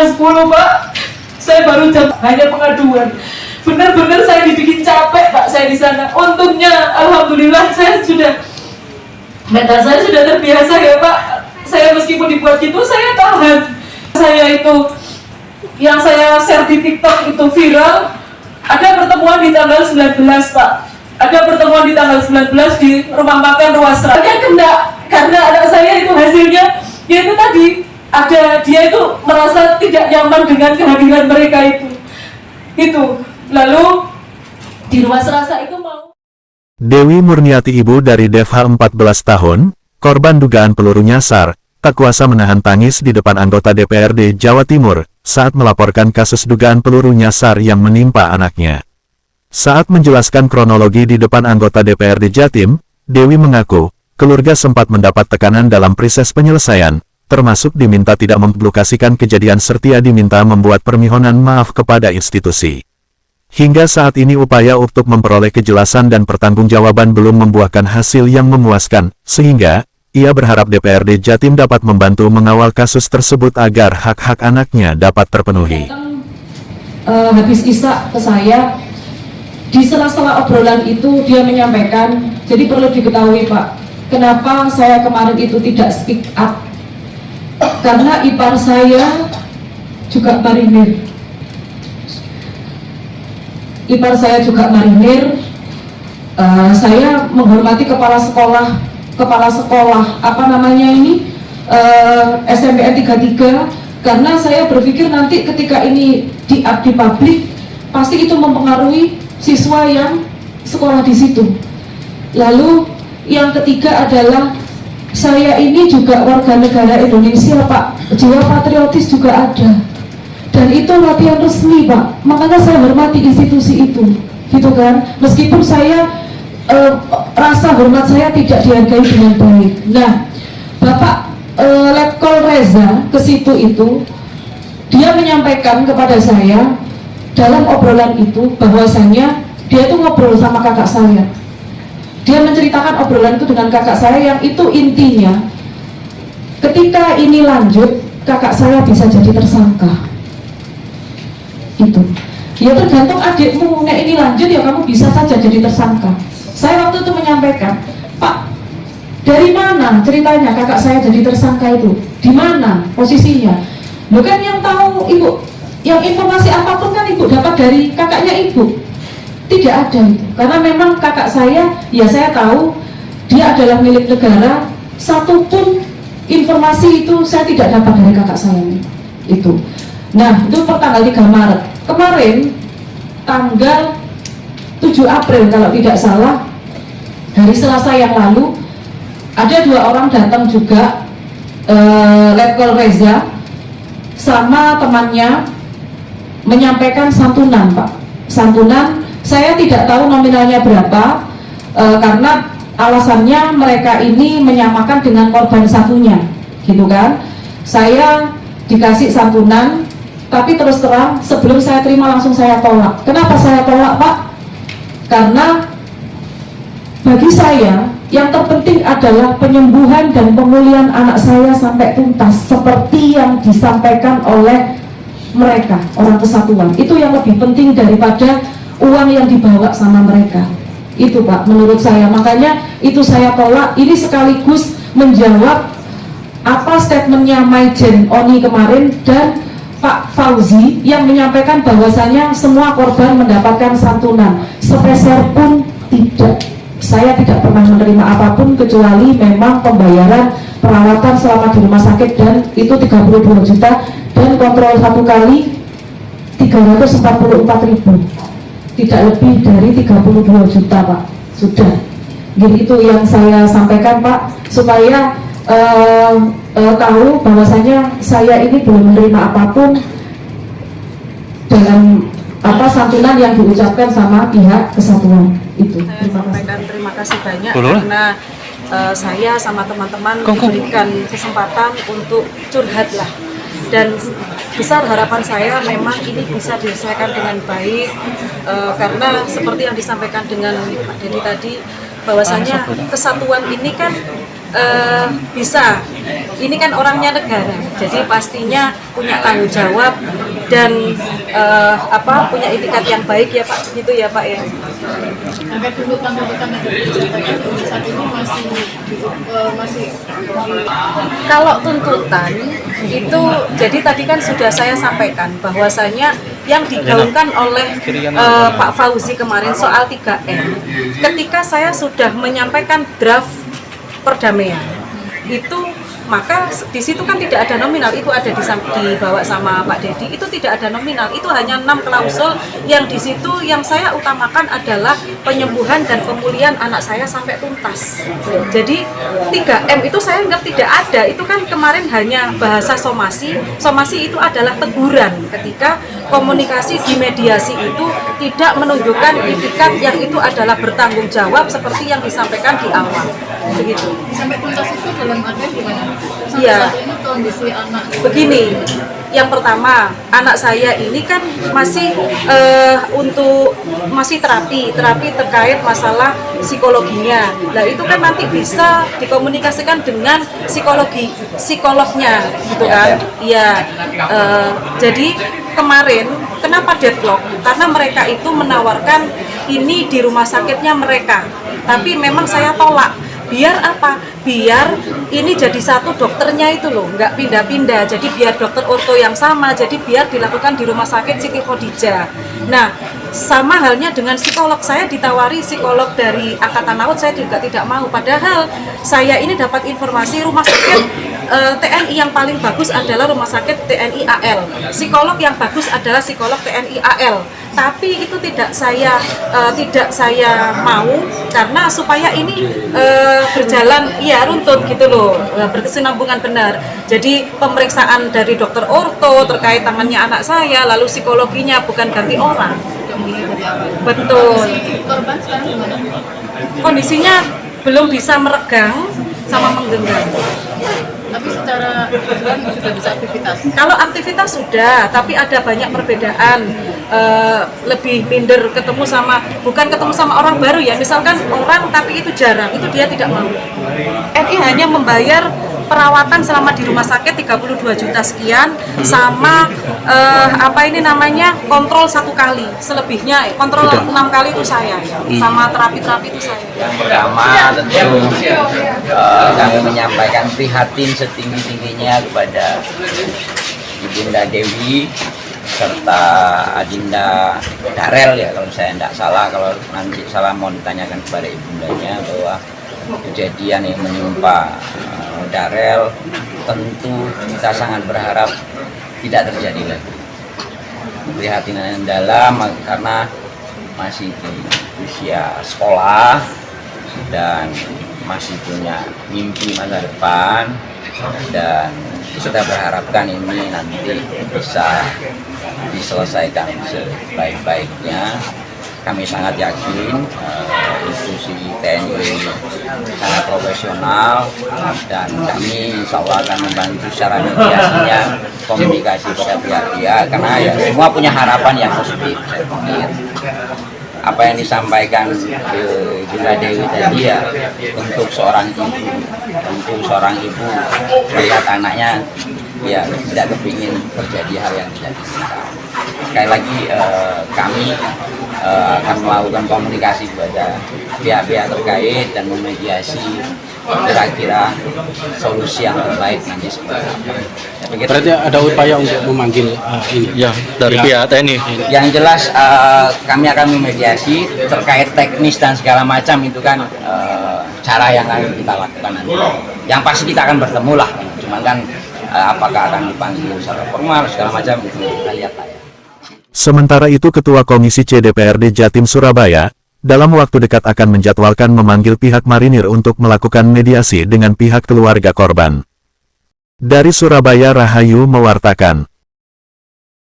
10 Pak. Saya baru hanya pengaduan. Benar-benar saya dibikin capek Pak saya di sana. Untungnya alhamdulillah saya sudah mental saya sudah terbiasa ya Pak. Saya meskipun dibuat gitu saya tahan. Saya itu yang saya share di TikTok itu viral. Ada pertemuan di tanggal 19 Pak. Ada pertemuan di tanggal 19 di rumah makan Ruasra. Karena anak saya itu hasilnya yaitu tadi ada dia itu merasa tidak nyaman dengan kehadiran mereka itu lalu di rumah serasa itu mau. Dewi Murniati, ibu dari Devha 14 tahun, korban dugaan peluru nyasar, tak kuasa menahan tangis di depan anggota DPRD Jawa Timur saat melaporkan kasus dugaan peluru nyasar yang menimpa anaknya. Saat menjelaskan kronologi di depan anggota DPRD Jatim, Dewi mengaku keluarga sempat mendapat tekanan dalam proses penyelesaian, termasuk diminta tidak mempublikasikan kejadian serta diminta membuat permohonan maaf kepada institusi. Hingga saat ini upaya untuk memperoleh kejelasan dan pertanggungjawaban belum membuahkan hasil yang memuaskan, sehingga ia berharap DPRD Jatim dapat membantu mengawal kasus tersebut agar hak-hak anaknya dapat terpenuhi. Habis Isa ke saya, di sela-sela obrolan itu dia menyampaikan, jadi perlu diketahui Pak, kenapa saya kemarin itu tidak speak up, karena ipar saya juga marinir. Ipar saya juga marinir. Saya menghormati kepala sekolah SMPN 33, karena saya berpikir nanti ketika ini di publik pasti itu mempengaruhi siswa yang sekolah di situ. Lalu yang ketiga adalah saya ini juga warga negara Indonesia Pak, jiwa patriotis juga ada. Dan itu latihan resmi Pak, makanya saya hormati institusi itu, gitu kan. Meskipun saya rasa hormat saya tidak dihargai dengan baik. Nah, Bapak Letkol Reza ke situ itu, dia menyampaikan kepada saya dalam obrolan itu bahwasanya dia itu ngobrol sama kakak saya. Dia menceritakan obrolan itu dengan kakak saya yang itu intinya ketika ini lanjut kakak saya bisa jadi tersangka. Itu ya tergantung adikmu, nek ini lanjut ya kamu bisa saja jadi tersangka. Saya waktu itu menyampaikan, Pak, dari mana ceritanya kakak saya jadi tersangka itu, di mana posisinya? Bukan yang tahu ibu, yang informasi apapun kan ibu dapat dari kakaknya ibu. Tidak ada itu, karena memang kakak saya, ya saya tahu dia adalah milik negara. Satupun informasi itu saya tidak dapat dari kakak saya itu. Nah, itu pertanggal 3 Maret. Kemarin, tanggal 7 April kalau tidak salah, hari Selasa yang lalu, ada 2 orang datang juga, Letkol Reza, sama temannya, menyampaikan santunan Pak. Santunan, saya tidak tahu nominalnya berapa, karena alasannya mereka ini menyamakan dengan korban satunya, gitu kan. Saya dikasih santunan, tapi terus terang sebelum saya terima langsung saya tolak. Kenapa saya tolak Pak? Karena bagi saya yang terpenting adalah penyembuhan dan pemulihan anak saya sampai tuntas seperti yang disampaikan oleh mereka, orang kesatuan. Itu yang lebih penting daripada uang yang dibawa sama mereka. Itu Pak, menurut saya. Makanya itu saya tolak. Ini sekaligus menjawab apa statementnya Maijen Oni kemarin dan Pak Fauzi yang menyampaikan bahwasanya semua korban mendapatkan santunan, sepeser pun tidak. Saya tidak pernah menerima apapun kecuali memang pembayaran perawatan selama di rumah sakit, dan itu 32 juta, dan kontrol 1 kali 344.000, tidak lebih dari 32 juta Pak. Sudah. Jadi itu yang saya sampaikan Pak, supaya tahu bahwasanya saya ini belum menerima apapun dalam santunan yang diucapkan sama pihak kesatuan itu. Terima kasih banyak karena saya sama teman-teman diberikan kesempatan untuk curhat lah, dan besar harapan saya memang ini bisa diselesaikan dengan baik, karena seperti yang disampaikan dengan Pak Dedi tadi, bahwasanya kesatuan ini kan bisa, ini kan orangnya negara, jadi pastinya punya tanggung jawab dan punya itikat yang baik ya Pak, gitu ya Pak ya. Sampai tuntutan-tuntutan yang disampaikan saat ini masih Kalau tuntutan itu, jadi tadi kan sudah saya sampaikan bahwasanya yang digaungkan oleh Pak Fauzi kemarin soal 3M, ketika saya sudah menyampaikan draft perdamaian itu, maka di situ kan tidak ada nominal, itu ada dibawa sama Pak Dedi, itu tidak ada nominal, itu hanya 6 klausul yang di situ yang saya utamakan adalah penyembuhan dan pemulihan anak saya sampai tuntas. Jadi 3M itu saya anggap tidak ada, itu kan kemarin hanya bahasa somasi itu adalah teguran ketika komunikasi di mediasi itu tidak menunjukkan itikat yang itu adalah bertanggung jawab seperti yang disampaikan di awal. Begitu. sampai tuntas itu dalam artian gimana? Sampai Iya. saat ini kondisi anak Begini, yang pertama, anak saya ini kan masih masih terapi terkait masalah psikologinya. Nah itu kan nanti bisa dikomunikasikan dengan psikolognya, gitu kan? Iya. Jadi kemarin kenapa deadlock? Karena mereka itu menawarkan ini di rumah sakitnya mereka, tapi memang saya tolak. Biar apa? Biar ini jadi satu dokternya itu loh, nggak pindah-pindah. Jadi biar dokter orto yang sama, jadi biar dilakukan di rumah sakit Siti Khadijah. Nah, sama halnya dengan psikolog, saya ditawari psikolog dari Angkatan Laut, saya juga tidak mau. Padahal saya ini dapat informasi rumah sakit TNI yang paling bagus adalah rumah sakit TNI AL. Psikolog yang bagus adalah psikolog TNI AL. Tapi itu tidak saya mau, karena supaya ini berjalan runtut gitu loh, berkesinambungan benar. Jadi pemeriksaan dari dokter orto terkait tangannya anak saya, lalu psikologinya bukan ganti orang. Betul. korban sekarang gimana? Kondisinya belum bisa meregang sama menggenggam. Tapi secara keseluruhan sudah bisa aktivitas. Kalau aktivitas sudah, tapi ada banyak perbedaan. Lebih minder bukan ketemu sama orang baru ya. Misalkan orang tapi itu jarang, itu dia tidak mau. NI hanya membayar perawatan selama di rumah sakit 32 juta sekian, sama kontrol 1 kali. Selebihnya kontrol 6 kali itu saya, sama terapi-terapi itu saya. Yang pertama tentu kami menyampaikan prihatin setinggi-tingginya kepada Ibunda Dewi serta Adinda Darel ya, kalau saya tidak salah, kalau nanti salah mau ditanyakan kepada ibundanya, bahwa kejadian yang menimpa Darel tentu kita sangat berharap tidak terjadi lagi. Prihatin yang dalam karena masih di usia sekolah dan masih punya mimpi masa depan, dan kita berharapkan ini nanti bisa diselesaikan sebaik-baiknya. Kami sangat yakin institusi TNI sangat profesional, dan kami insya Allah akan membantu secara mediasinya, komunikasi pada pihak-pihak, karena ya semua punya harapan yang positif. Saya pikir apa yang disampaikan Ibunda Dewi tadi ya, untuk seorang ibu melihat anaknya ya tidak kepingin terjadi hal yang tidak diinginkan. Sekali lagi kami akan melakukan komunikasi kepada pihak-pihak terkait dan memediasi kira-kira solusi yang terbaik nanti seperti apa. Berarti ada upaya untuk memanggil ini Ya, dari pihak TNI. Yang jelas kami akan memediasi terkait teknis dan segala macam, itu kan cara yang akan kita lakukan nanti. Yang pasti kita akan bertemu lah, cuman kan apakah akan dipanggil secara formal segala macam itu kita lihat lah ya. Sementara itu Ketua Komisi C DPRD Jatim Surabaya, dalam waktu dekat akan menjadwalkan memanggil pihak marinir untuk melakukan mediasi dengan pihak keluarga korban. Dari Surabaya, Rahayu mewartakan.